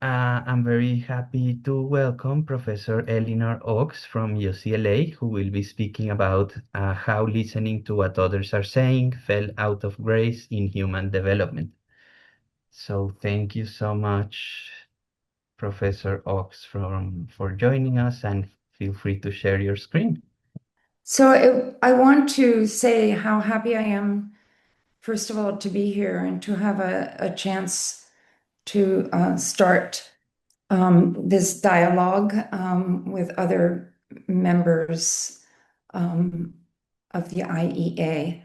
I'm very happy to welcome Professor Elinor OCHS from UCLA, who will be speaking about how listening to what others are saying fell out of grace in human development. So thank you so much, Professor OCHS, for joining us, and feel free to share your screen. So I want to say how happy I am, first of all, to be here and to have a chance to start this dialogue with other members um, of the IEA,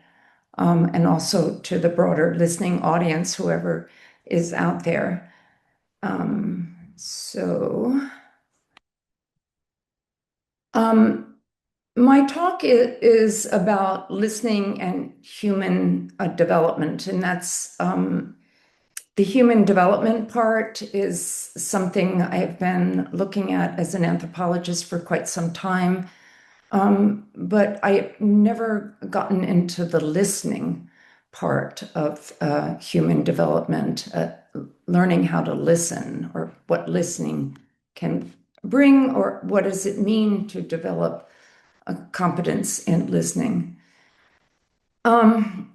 and also to the broader listening audience, whoever is out there. So um, my talk is about listening and human development, and that's the human development part is something I've been looking at as an anthropologist for quite some time, but I've never gotten into the listening part of human development, learning how to listen, or what listening can bring, or what does it mean to develop a competence in listening. Um,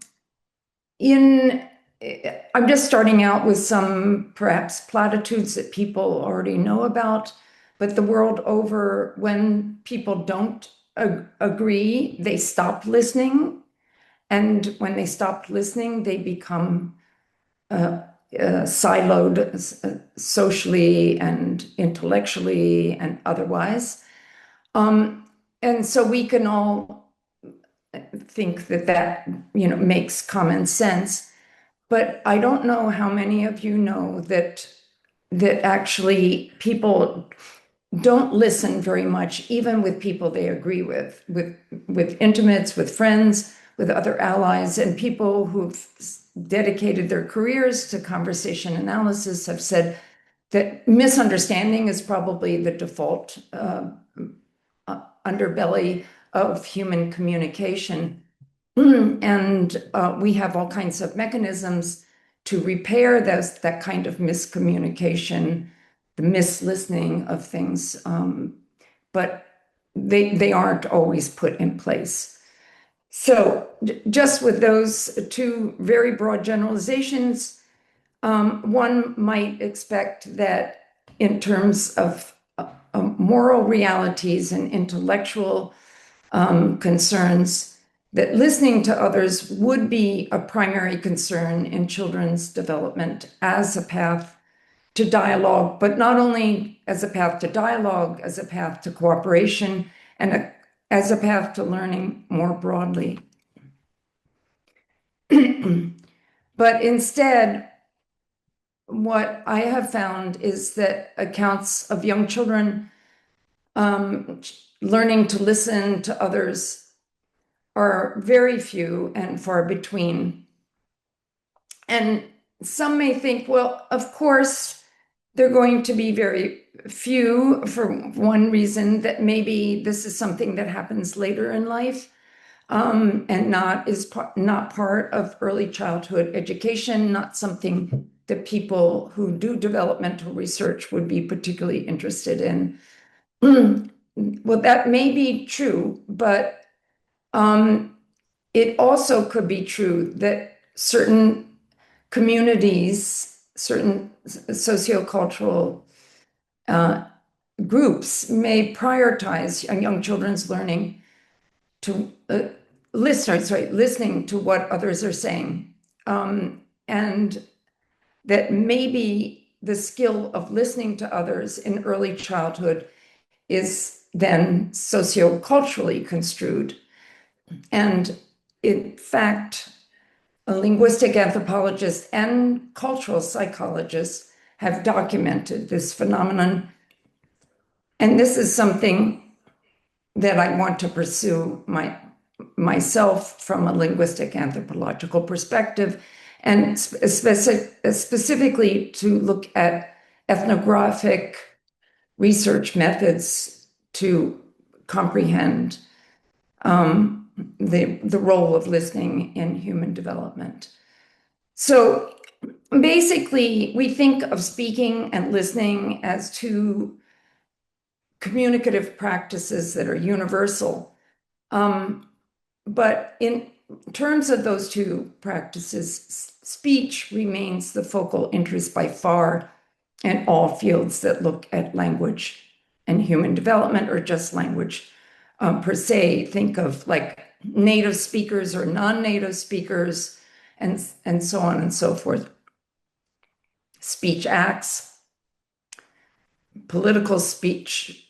in I'm just starting out with some perhaps platitudes that people already know about, but the world over, when people don't agree, they stop listening. And when they stop listening, they become siloed socially and intellectually and otherwise. And so we can all think that makes common sense. But I don't know how many of you know that actually people don't listen very much, even with people they agree with intimates, with friends, with other allies, and people who've dedicated their careers to conversation analysis have said that misunderstanding is probably the default underbelly of human communication. And we have all kinds of mechanisms to repair that kind of miscommunication, the mislistening of things, but they aren't always put in place. So just with those two very broad generalizations, one might expect that in terms of moral realities and intellectual concerns, that listening to others would be a primary concern in children's development as a path to dialogue, but not only as a path to dialogue, as a path to cooperation, and as a path to learning more broadly. But instead, what I have found is that accounts of young children learning to listen to others are very few and far between. And some may think, well, of course, they're going to be very few for one reason, that maybe this is something that happens later in life, and not part of early childhood education, not something that people who do developmental research would be particularly interested in. Well, that may be true, but it also could be true that certain communities, certain sociocultural groups may prioritize young children's learning to listening to what others are saying, and that maybe the skill of listening to others in early childhood is then socioculturally construed. And in fact, a linguistic anthropologist and cultural psychologists have documented this phenomenon. And this is something that I want to pursue myself from a linguistic anthropological perspective, and specifically to look at ethnographic research methods to comprehend the role of listening in human development. So basically, we think of speaking and listening as two communicative practices that are universal. But in terms of those two practices, speech remains the focal interest by far in all fields that look at language and human development, or just language per se. Think of like native speakers or non-native speakers, and so on and so forth. Speech acts, political speech.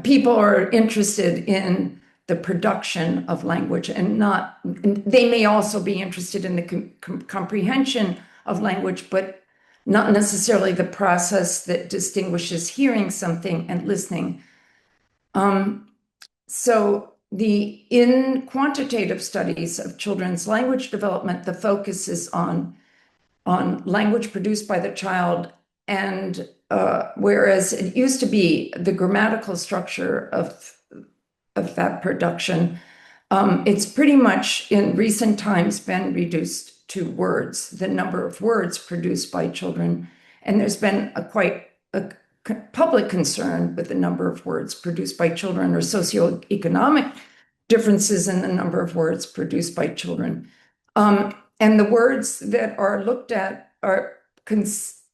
People are interested in the production of language, and not, they may also be interested in the comprehension of language, but not necessarily the process that distinguishes hearing something and listening. So in quantitative studies of children's language development, the focus is on language produced by the child, and whereas it used to be the grammatical structure of that production, it's pretty much in recent times been reduced to words, the number of words produced by children. And there's been quite a public concern with the number of words produced by children, or socioeconomic differences in the number of words produced by children. And the words that are looked at are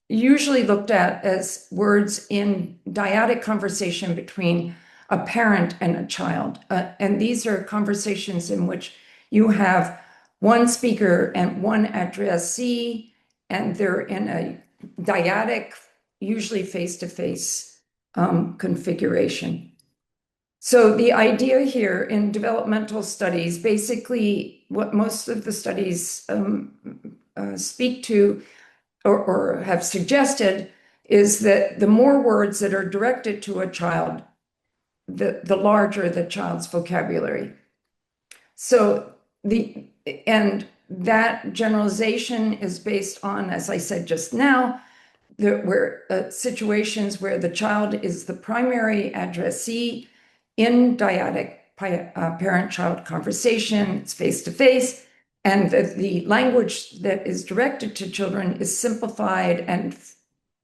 usually looked at as words in dyadic conversation between a parent and a child. And these are conversations in which you have one speaker and one addressee, and they're in a dyadic, usually face-to-face configuration. So the idea here in developmental studies, basically what most of the studies speak to or have suggested, is that the more words that are directed to a child, the larger the child's vocabulary. So and that generalization is based on, as I said just now, situations where the child is the primary addressee in dyadic parent-child conversation, it's face-to-face, and the language that is directed to children is simplified and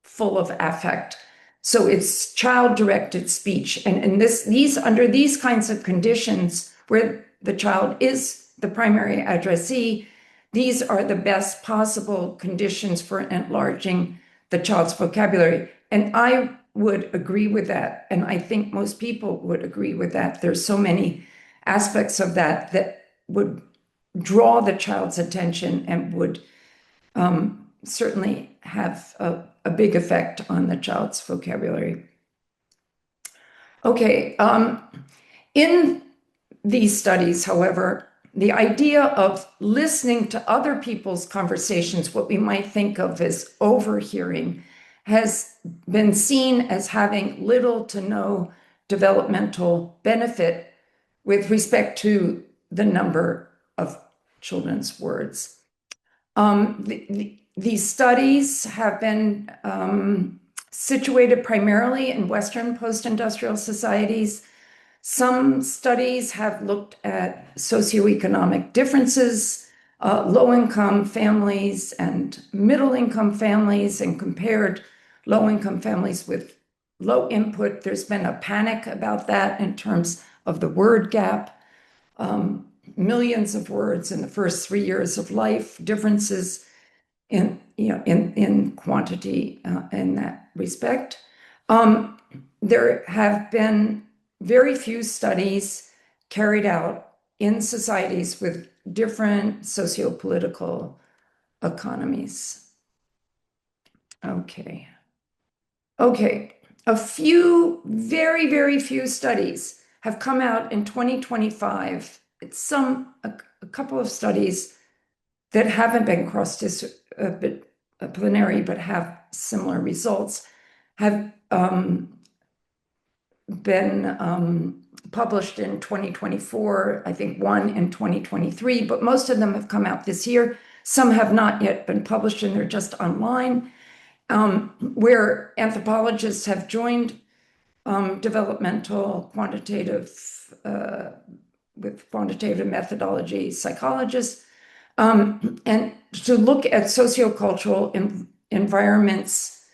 full of affect. So it's child-directed speech. And under these kinds of conditions where the child is the primary addressee, these are the best possible conditions for enlarging the child's vocabulary. And I would agree with that. And I think most people would agree with that. There's so many aspects of that would draw the child's attention and would certainly have a big effect on the child's vocabulary. Okay, in these studies, however, the idea of listening to other people's conversations, what we might think of as overhearing, has been seen as having little to no developmental benefit with respect to the number of children's words. These studies have been situated primarily in Western post-industrial societies. Some studies have looked at socioeconomic differences, low-income families and middle-income families, and compared low-income families with low input. There's been a panic about that in terms of the word gap. Millions of words in the first 3 years of life, differences in quantity in that respect. There have been very few studies carried out in societies with different sociopolitical economies. Okay. A few, very, very few studies have come out in 2025. It's a couple of studies that haven't been cross-disciplinary but have similar results, have been published in 2024, I think one in 2023, but most of them have come out this year. Some have not yet been published, and they're just online, where anthropologists have joined developmental quantitative with quantitative methodology psychologists and to look at sociocultural environments,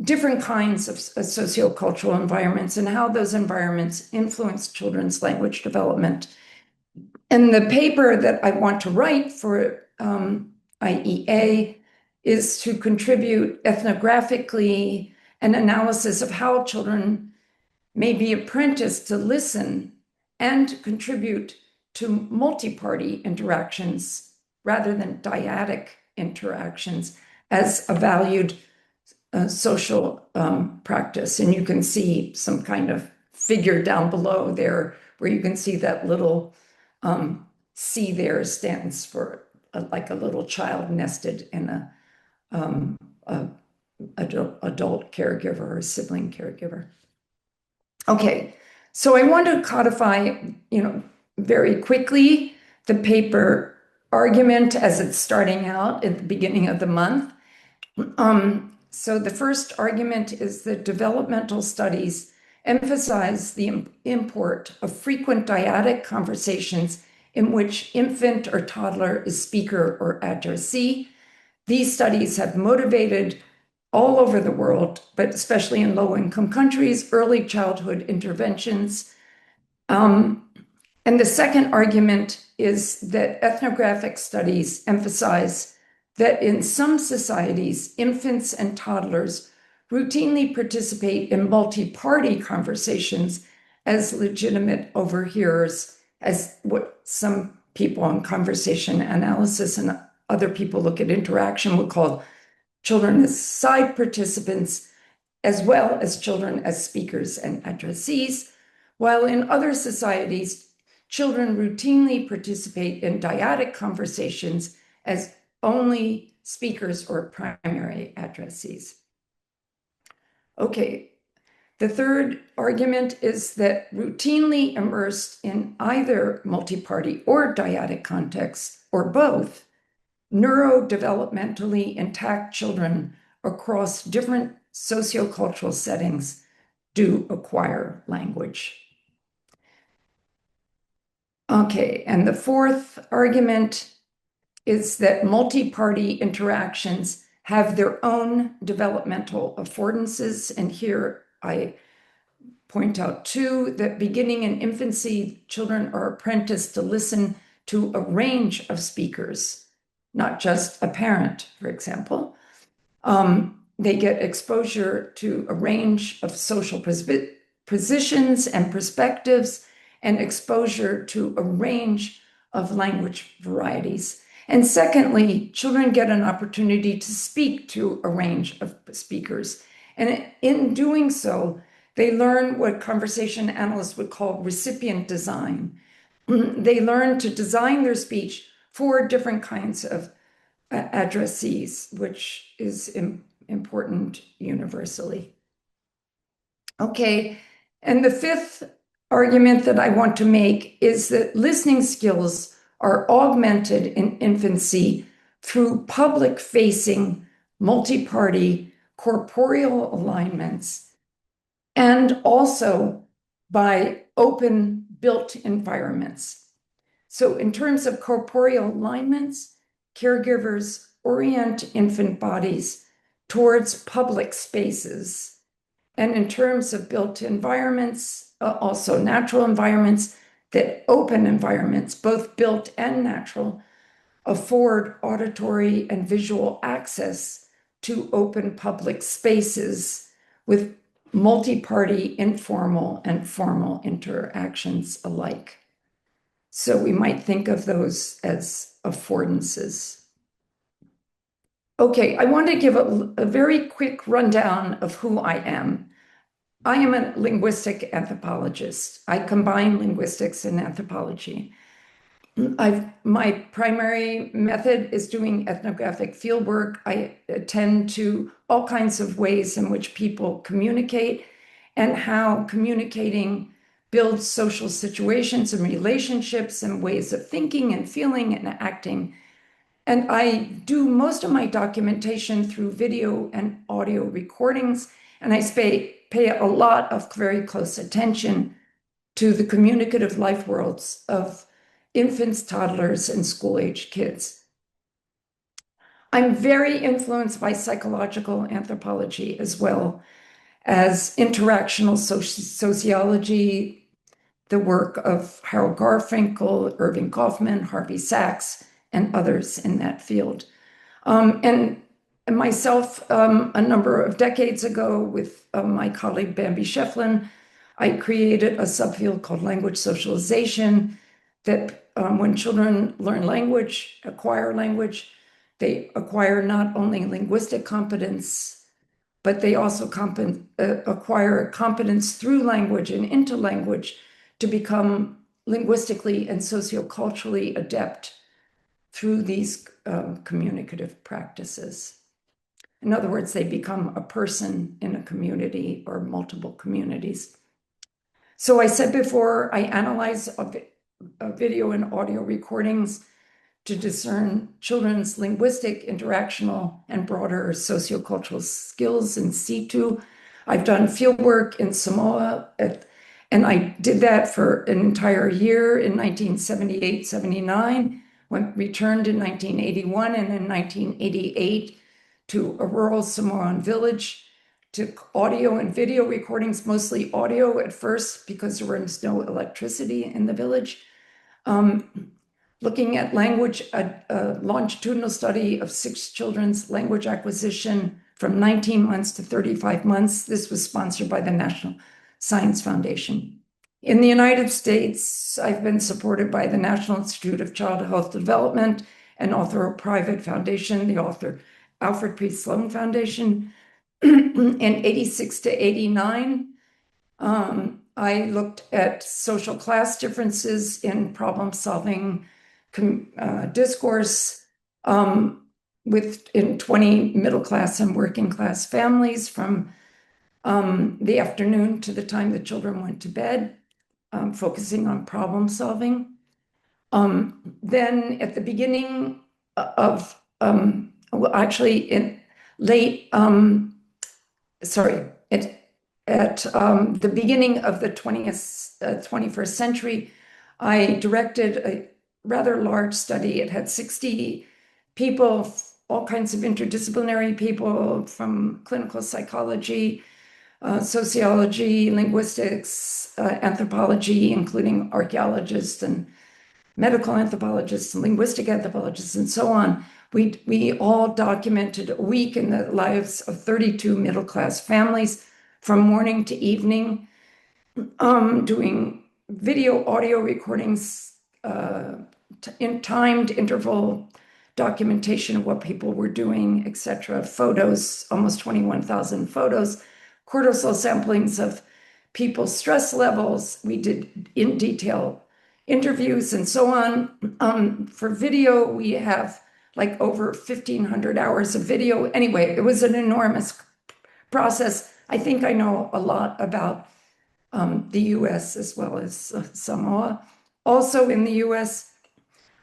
different kinds of sociocultural environments, and how those environments influence children's language development. And the paper that I want to write for IEA is to contribute ethnographically an analysis of how children may be apprenticed to listen and contribute to multi-party interactions rather than dyadic interactions as a valued social practice. And you can see some kind of figure down below there where you can see that little C there stands for like a little child nested in a adult caregiver or sibling caregiver. Okay, so I want to codify, very quickly the paper argument as it's starting out at the beginning of the month. So the first argument is that developmental studies emphasize the import of frequent dyadic conversations in which infant or toddler is speaker or addressee. These studies have motivated all over the world, but especially in low-income countries, early childhood interventions. And the second argument is that ethnographic studies emphasize that in some societies, infants and toddlers routinely participate in multi-party conversations as legitimate overhearers, as what some people in conversation analysis and other people look at interaction would call children as side participants, as well as children as speakers and addressees, while in other societies, children routinely participate in dyadic conversations as only speakers or primary addressees. Okay, the third argument is that routinely immersed in either multi-party or dyadic contexts, or both, neurodevelopmentally intact children across different sociocultural settings do acquire language. Okay, and the fourth argument is that multi-party interactions have their own developmental affordances. And here I point out two, that beginning in infancy, children are apprenticed to listen to a range of speakers, not just a parent, for example. They get exposure to a range of social positions and perspectives, and exposure to a range of language varieties. And secondly, children get an opportunity to speak to a range of speakers. And in doing so, they learn what conversation analysts would call recipient design. They learn to design their speech for different kinds of addressees, which is important universally. Okay, and the fifth argument that I want to make is that listening skills are augmented in infancy through public-facing, multi-party, corporeal alignments, and also by open built environments. So in terms of corporeal alignments, caregivers orient infant bodies towards public spaces. And in terms of built environments, also natural environments, that open environments, both built and natural, afford auditory and visual access to open public spaces with multi-party informal and formal interactions alike. So we might think of those as affordances. Okay, I want to give a very quick rundown of who I am. I am a linguistic anthropologist. I combine linguistics and anthropology. My primary method is doing ethnographic fieldwork. I attend to all kinds of ways in which people communicate and how communicating builds social situations and relationships and ways of thinking and feeling and acting. And I do most of my documentation through video and audio recordings, and I pay a lot of very close attention to the communicative life worlds of infants, toddlers, and school-age kids. I'm very influenced by psychological anthropology as well as interactional sociology, the work of Harold Garfinkel, Irving Goffman, Harvey Sachs, and others in that field. And myself, a number of decades ago, with my colleague Bambi Shefflin, I created a subfield called language socialization that when children learn language, acquire language, they acquire not only linguistic competence, but they also acquire competence through language and into language to become linguistically and socioculturally adept through these communicative practices. In other words, they become a person in a community or multiple communities. So I said before, I analyze video and audio recordings to discern children's linguistic, interactional, and broader sociocultural skills in situ. I've done fieldwork in Samoa, and I did that for an entire year in 1978-79, returned in 1981, and in 1988 to a rural Samoan village, took audio and video recordings, mostly audio at first because there was no electricity in the village. Looking at language, a longitudinal study of 6 children's language acquisition from 19 months to 35 months. This was sponsored by the National Science Foundation. In the United States, I've been supported by the National Institute of Child Health Development and author a private foundation, the author Alfred P. Sloan Foundation. In 86 to 89, I looked at social class differences in problem-solving discourse in 20 middle-class and working-class families from the afternoon to the time the children went to bed, focusing on problem-solving. Then at the beginning of, well, actually in late, at the beginning of the 21st century, I directed a rather large study. It had 60 people, all kinds of interdisciplinary people from clinical psychology, sociology, linguistics, anthropology, including archaeologists and medical anthropologists and linguistic anthropologists and so on. We all documented a week in the lives of 32 middle-class families from morning to evening, doing video, audio recordings, in timed interval documentation of what people were doing, etc. Photos, almost 21,000 photos, cortisol samplings of people's stress levels. We did in detail interviews and so on. For video, we have like over 1,500 hours of video. Anyway, it was an enormous process. I think I know a lot about the US as well as Samoa. Also in the US,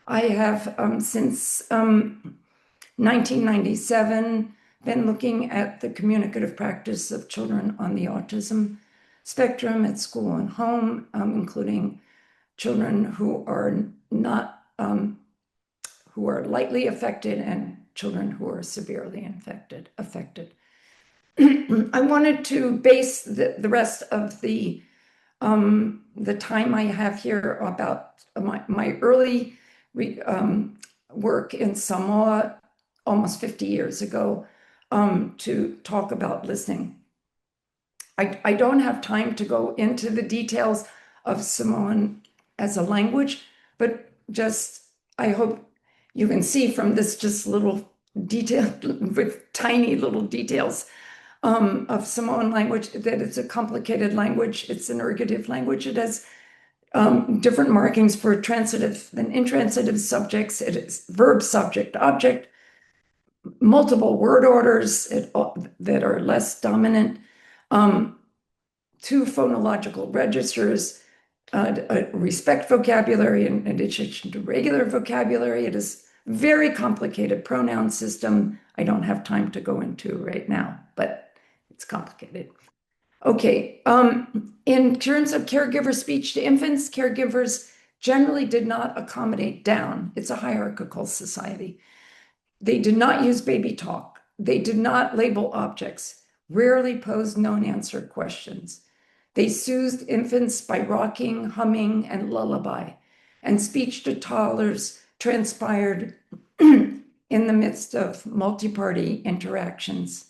I have since 1997 been looking at the communicative practice of children on the autism spectrum at school and home, including children who are not, who are lightly affected and children who are severely affected. I wanted to base the rest of the time I have here about my early work in Samoa almost 50 years ago to talk about listening. I don't have time to go into the details of Samoan as a language, but just I hope you can see from this just little detail with tiny little details of Samoan language that it's a complicated language. It's an ergative language. It has different markings for transitive and intransitive subjects. It is verb, subject, object, multiple word orders that are less dominant, 2 phonological registers, a respect vocabulary in addition to regular vocabulary. It is very complicated pronoun system. I don't have time to go into right now, but it's complicated. Okay, in terms of caregiver speech to infants, caregivers generally did not accommodate down. It's a hierarchical society. They did not use baby talk. They did not label objects, rarely posed non-answer questions. They soothed infants by rocking, humming, and lullaby, and speech to toddlers transpired in the midst of multi-party interactions.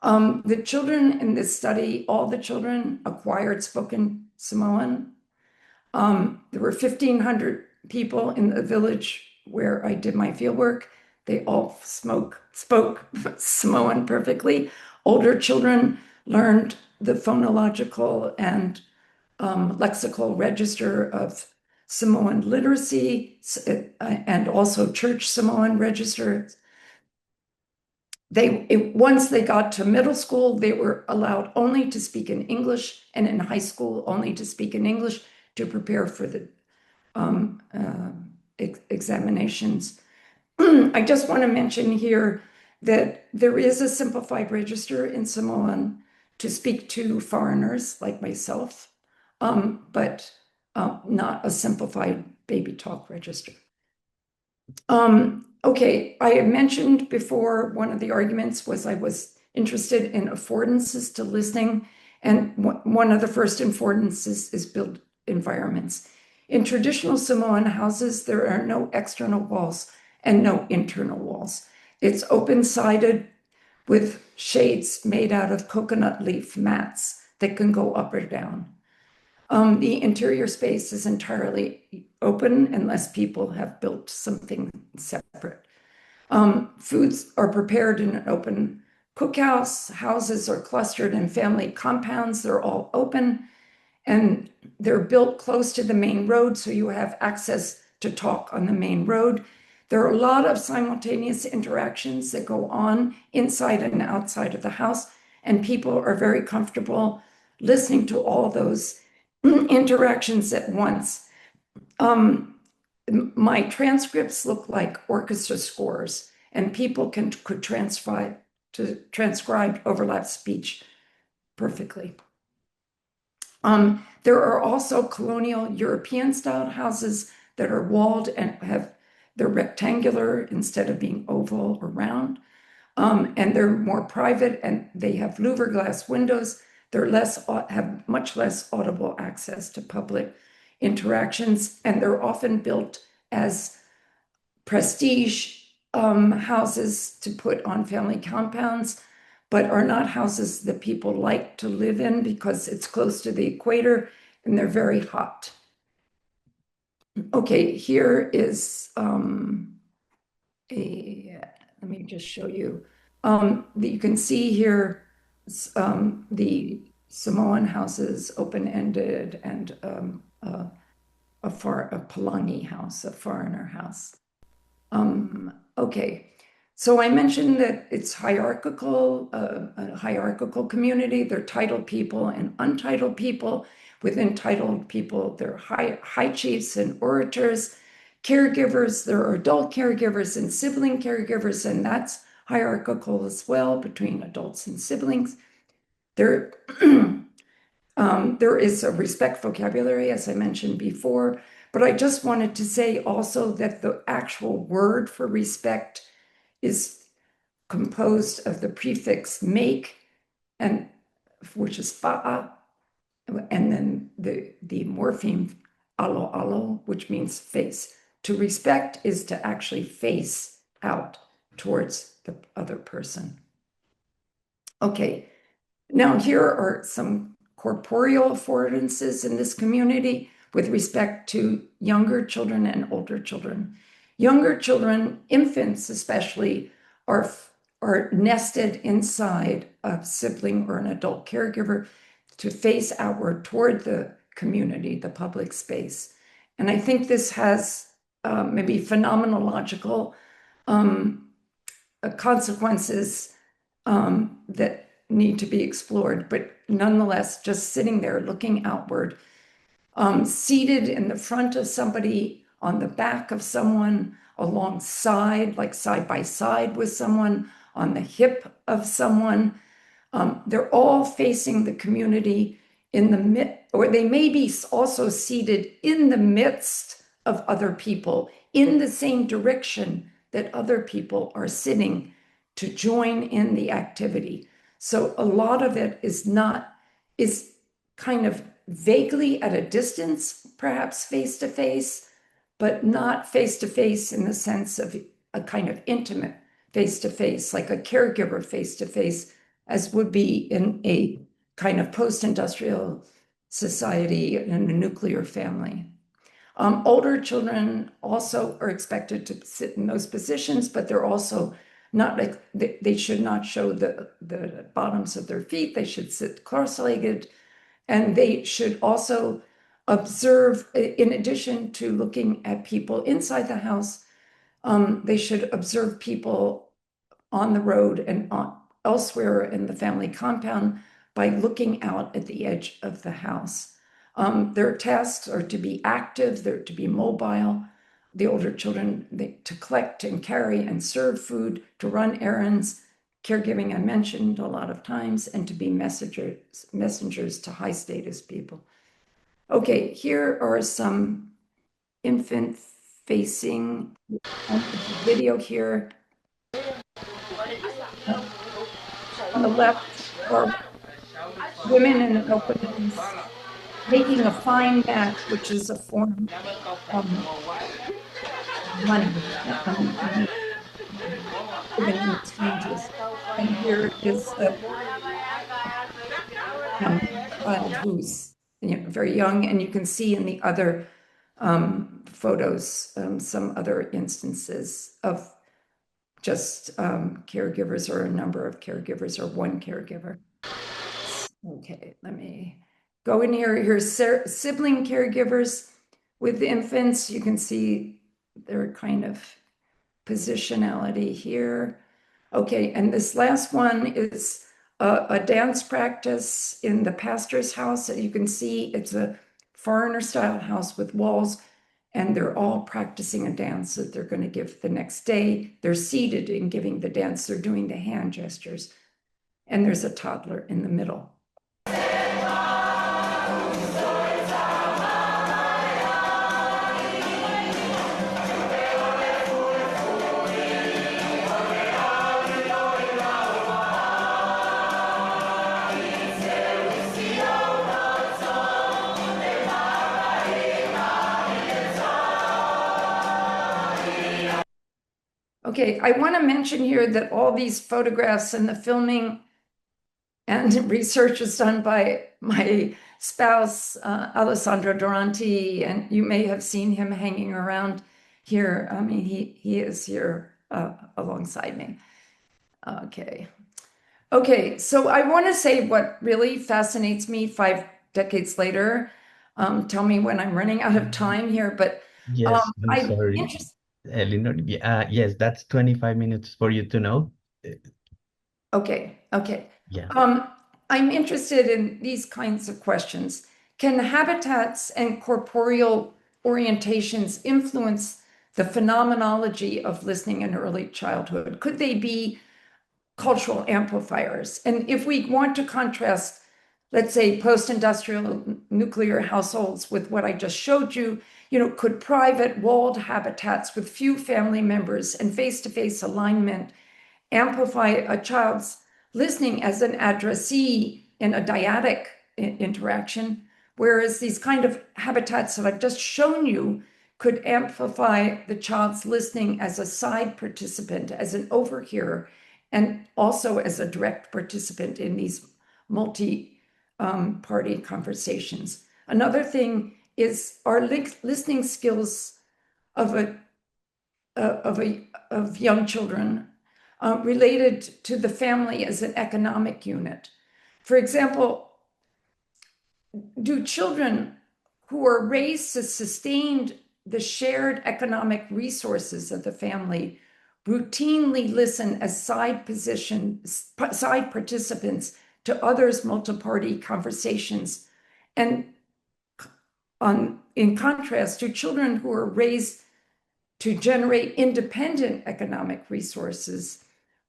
The children in this study, all the children acquired spoken Samoan. There were 1,500 people in the village where I did my fieldwork. They all spoke Samoan perfectly. Older children learned the phonological and lexical register of Samoan literacy and also church Samoan register. Once they got to middle school, they were allowed only to speak in English, and in high school, only to speak in English to prepare for the examinations. I just want to mention here that there is a simplified register in Samoan to speak to foreigners like myself, but not a simplified baby talk register. Okay, I had mentioned before one of the arguments was I was interested in affordances to listening, and one of the first affordances is built environments. In traditional Samoan houses, there are no external walls and no internal walls. It's open-sided with shades made out of coconut leaf mats that can go up or down. The interior space is entirely open unless people have built something separate. Foods are prepared in an open cookhouse. Houses are clustered in family compounds. They're all open, and they're built close to the main road, so you have access to talk on the main road. There are a lot of simultaneous interactions that go on inside and outside of the house, and people are very comfortable listening to all those interactions at once. My transcripts look like orchestra scores, and people could transcribe overlap speech perfectly. There are also colonial European-style houses that are walled and they're rectangular instead of being oval or round, and they're more private, and they have louver glass windows. They're have much less audible access to public interactions, and they're often built as prestige houses to put on family compounds, but are not houses that people like to live in because it's close to the equator and they're very hot. Okay, here is let me just show you. You can see here the Samoan houses, open-ended, and a Palangi house, a foreigner house. Okay, so I mentioned that it's hierarchical, a hierarchical community. There are titled people and untitled people. Within titled people, there are high chiefs and orators, caregivers. There are adult caregivers and sibling caregivers, and that's hierarchical as well between adults and siblings. There is a respect vocabulary, as I mentioned before, but I just wanted to say also that the actual word for respect is composed of the prefix make, and which is fa'a, and then the morpheme alo alo, which means face. To respect is to actually face out towards the other person. Okay, now here are some corporeal affordances in this community with respect to younger children and older children. Younger children, infants especially, are nested inside a sibling or an adult caregiver to face outward toward the community, the public space. And I think this has maybe phenomenological consequences that need to be explored, but nonetheless, just sitting there looking outward, seated in the front of somebody, on the back of someone, alongside, like side by side with someone, on the hip of someone. They're all facing the community in the midst, or they may be also seated in the midst of other people in the same direction that other people are sitting to join in the activity. So a lot of it is kind of vaguely at a distance, perhaps face to face, but not face to face in the sense of a kind of intimate face to face, like a caregiver face to face, as would be in a kind of post-industrial society in a nuclear family. Older children also are expected to sit in those positions, but they're also not like they should not show the bottoms of their feet. They should sit cross-legged, and they should also observe, in addition to looking at people inside the house, they should observe people on the road and elsewhere in the family compound by looking out at the edge of the house. Their tasks are to be active, they're to be mobile. The older children, to collect and carry and serve food, to run errands, caregiving I mentioned a lot of times, and to be messengers to high status people. Okay, here are some infant facing video here. On the left are women in an open house making a fine mat, which is a form of money, given in exchanges. And here is a child who's very young, and you can see in the other photos some other instances of just caregivers, or a number of caregivers, or one caregiver. Okay, let me go in here. Here's sibling caregivers with infants. You can see their kind of positionality here. Okay, and this last one is a dance practice in the pastor's house. You can see it's a foreigner-style house with walls, and they're all practicing a dance that they're going to give the next day. They're seated and giving the dance. They're doing the hand gestures. And there's a toddler in the middle. Okay, I want to mention here that all these photographs and the filming and research was done by my spouse, Alessandro Duranti, and you may have seen him hanging around here. I mean, he is here alongside me. Okay. Okay, so I want to say what really fascinates me 5 decades later. Tell me when I'm running out of time here, but Yes, I'm I'm sorry, interested. Elinor. Yes, that's 25 minutes for you to know. Okay, okay. Yeah. I'm interested in these kinds of questions. Can habitats and corporeal orientations influence the phenomenology of listening in early childhood? Could they be cultural amplifiers? And if we want to contrast, let's say, post-industrial nuclear households with what I just showed you, could private walled habitats with few family members and face-to-face alignment amplify a child's listening as an addressee in a dyadic interaction, whereas these kind of habitats that I've just shown you could amplify the child's listening as a side participant, as an overhearer, and also as a direct participant in these multi-party conversations. Another thing is our listening skills of young children related to the family as an economic unit. For example, do children who are raised to sustain the shared economic resources of the family routinely listen as side participants to others' multi-party conversations? And in contrast, do children who are raised to generate independent economic resources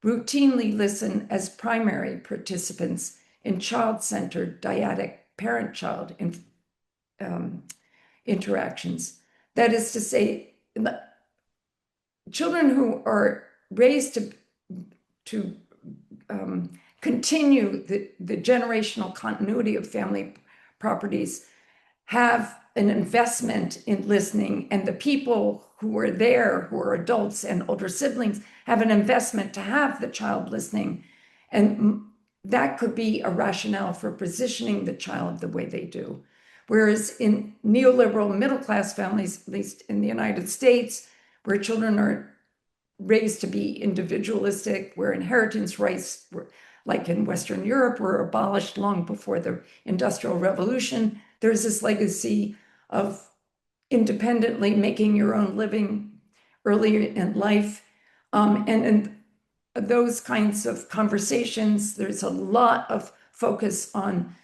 routinely listen as primary participants in child-centered dyadic parent-child interactions? That is to say, children who are raised to continue the generational continuity of family properties have an investment in listening, and the people who are there, who are adults and older siblings, have an investment to have the child listening. And that could be a rationale for positioning the child the way they do. Whereas in neoliberal middle-class families, at least in the United States, where children are raised to be individualistic, where inheritance rights were, like in Western Europe, were abolished long before the Industrial Revolution, there's this legacy of independently making your own living early in life. And in those kinds of conversations, there's a lot of focus on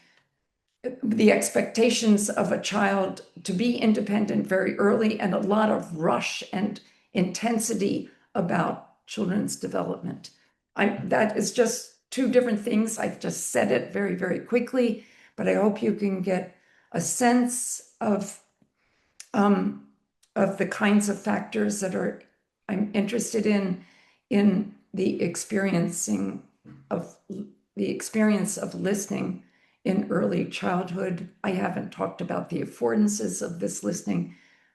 the expectations of a child to be independent very early, and a lot of rush and intensity about children's development. That is just two different things. I've just said it very, very quickly, but I hope you can get a sense of the kinds of factors that I'm interested in the experience of listening in early childhood. I haven't talked about the affordances of this listening,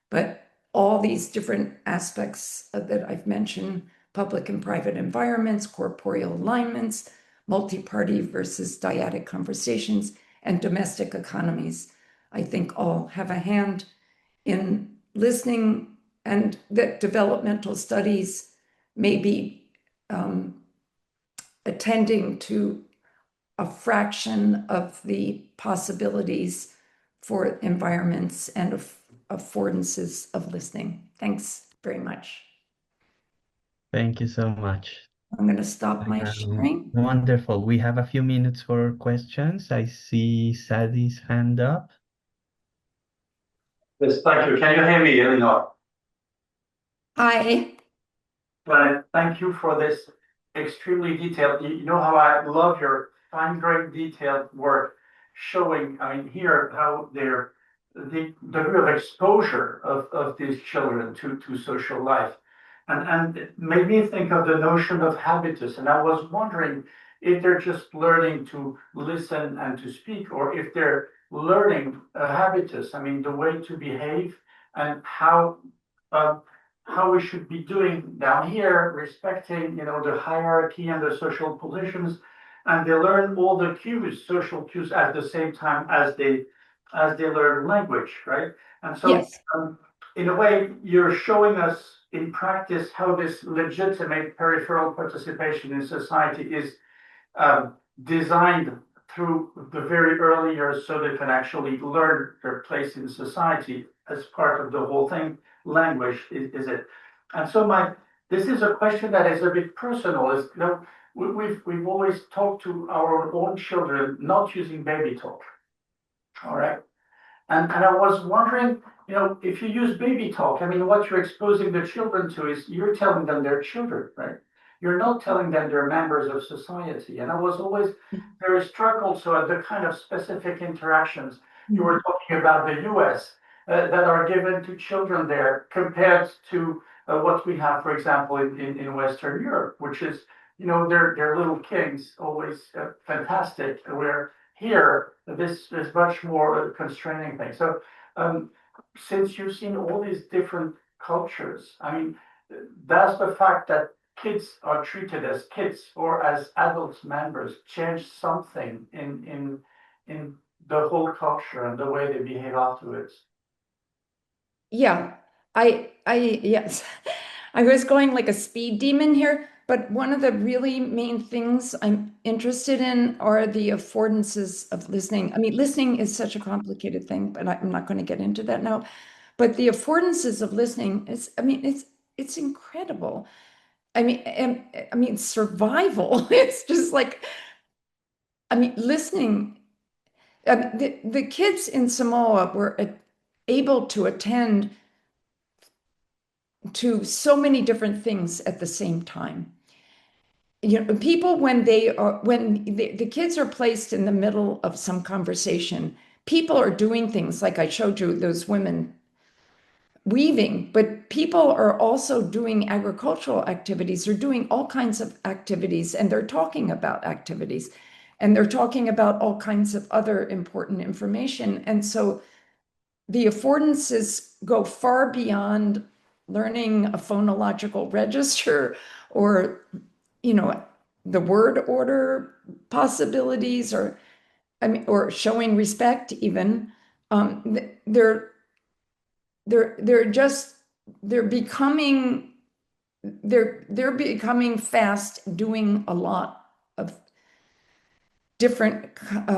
but all these different aspects that I've mentioned, public and private environments, corporeal alignments, multi-party versus dyadic conversations, and domestic economies, I think all have a hand in listening, and that developmental studies may be attending to a fraction of the possibilities for environments and affordances of listening. Thanks very much. Thank you so much. I'm going to stop my sharing. Wonderful. We have a few minutes for questions. I see Sadi's hand up. Yes, thank you. Can you hear me, Elinor? Hi. Well, thank you for this extremely detailed. You know how I love your fine-grained detailed work showing, I mean, here how the degree of exposure of these children to social life. And it made me think of the notion of habitus. And I was wondering if they're just learning to listen and to speak, or if they're learning a habitus, I mean, the way to behave and how we should be doing down here, respecting, the hierarchy and the social positions, and they learn all the cues, social cues, at the same time as they learn language, right? And so, Yes. in a way, you're showing us in practice how this legitimate peripheral participation in society is designed through the very early years, so they can actually learn their place in society as part of the whole thing. Language is it. And so this is a question that is a bit personal. Is, we've always talked to our own children not using baby talk. All right. And I was wondering, if you use baby talk, I mean, what you're exposing the children to is you're telling them they're children, right? You're not telling them they're members of society. And I was always very struck also at the kind of specific interactions you were talking about the US that are given to children there compared to what we have, for example, in Western Europe, which is, they're little kings, always fantastic, where here, this is much more constraining thing. So since you've seen all these different cultures, I mean, does the fact that kids are treated as kids or as adult members change something in the whole culture and the way they behave afterwards? Yeah, yes, I was going like a speed demon here, but one of the really main things I'm interested in are the affordances of listening. I mean, listening is such a complicated thing, but I'm not going to get into that now. But the affordances of listening it's incredible. I mean, survival. It's just like, listening. The kids in Samoa were able to attend to so many different things at the same time. People, when the kids are placed in the middle of some conversation, people are doing things like I showed you, those women weaving, but but people are also doing agricultural activities. They're doing all kinds of activities, and they're talking about activities, and they're talking about all kinds of other important information. And so the affordances go far beyond learning a phonological register or, the word order possibilities, or or showing respect even. They're becoming fast doing a lot of different,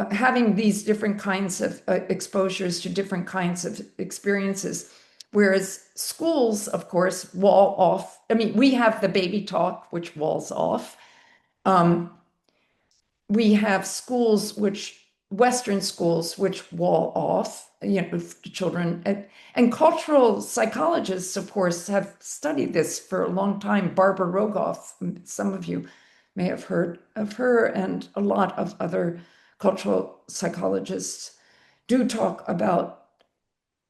having these different kinds of exposures to different kinds of experiences. Whereas schools, of course, wall off. We have the baby talk, which walls off. We have Western schools, which wall off, children. And cultural psychologists, of course, have studied this for a long time. Barbara Rogoff, some of you may have heard of her, and a lot of other cultural psychologists do talk about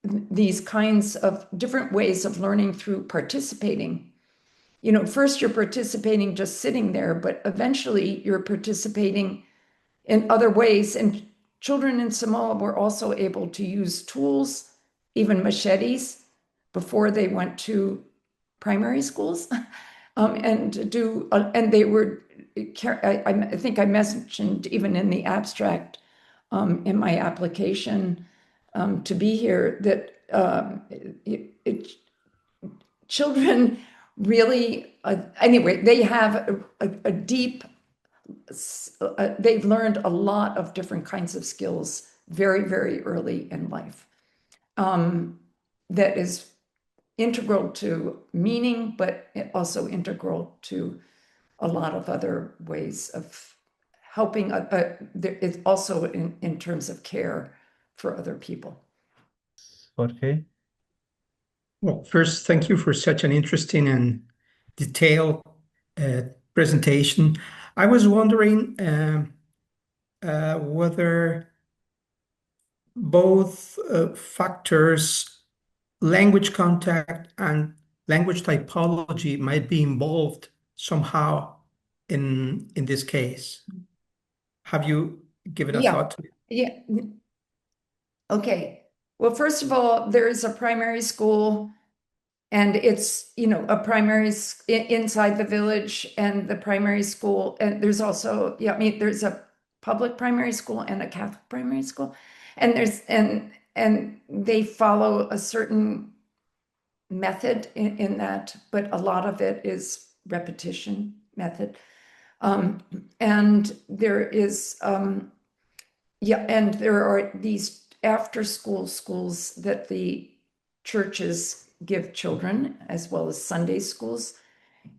these kinds of different ways of learning through participating. First you're participating just sitting there, but eventually you're participating in other ways. And children in Samoa were also able to use tools, even machetes, before they went to primary schools. And they were, I think I mentioned even in the abstract in my application to be here that children really, anyway, they have a deep, they've learned a lot of different kinds of skills very, very early in life. That is integral to meaning, but also integral to a lot of other ways of helping. It's also in terms of care for other people. Jorge? Well, first, thank you for such an interesting and detailed presentation. I was wondering whether both factors, language contact and language typology, might be involved somehow in this case. Have you given a thought to it? Yeah. Okay. Well, first of all, there is a primary school, and it's, a primary inside the village, and the primary school, and there's also, there's a public primary school and a Catholic primary school, and and they follow a certain method in that, but a lot of it is repetition method. And there is, and there are these after school schools that the churches give children, as well as Sunday schools.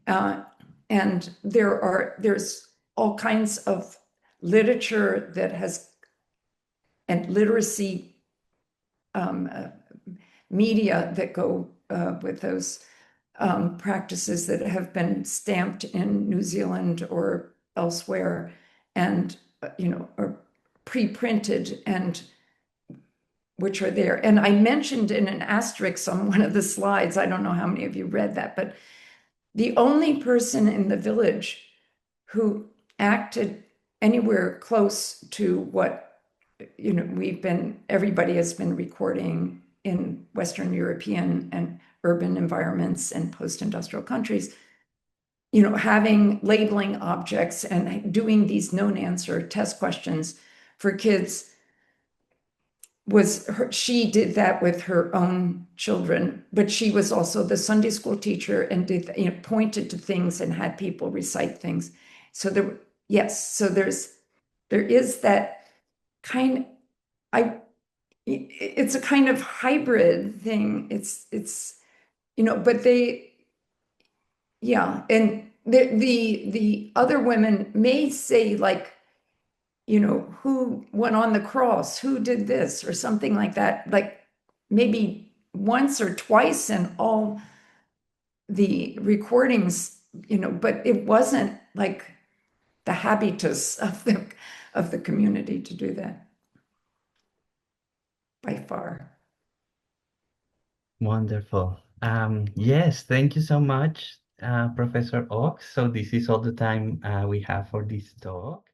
And there's all kinds of literature that has, and literacy media that go with those practices that have been stamped in New Zealand or elsewhere, and are pre-printed, and which are there. And I mentioned in an asterisk on one of the slides, I don't know how many of you read that, but the only person in the village who acted anywhere close to what everybody has been recording in Western European and urban environments and post-industrial countries, having labeling objects and doing these known answer test questions for kids, she did that with her own children, but she was also the Sunday school teacher and did, pointed to things and had people recite things. So there is that kind. It's a kind of hybrid thing. It's but and the other women may say, like, who went on the cross, who did this, or something like that, like maybe once or twice in all the recordings, but it wasn't like the habitus of the community to do that, by far. Wonderful. Yes, thank you so much, Professor Ox. So this is all the time we have for this talk.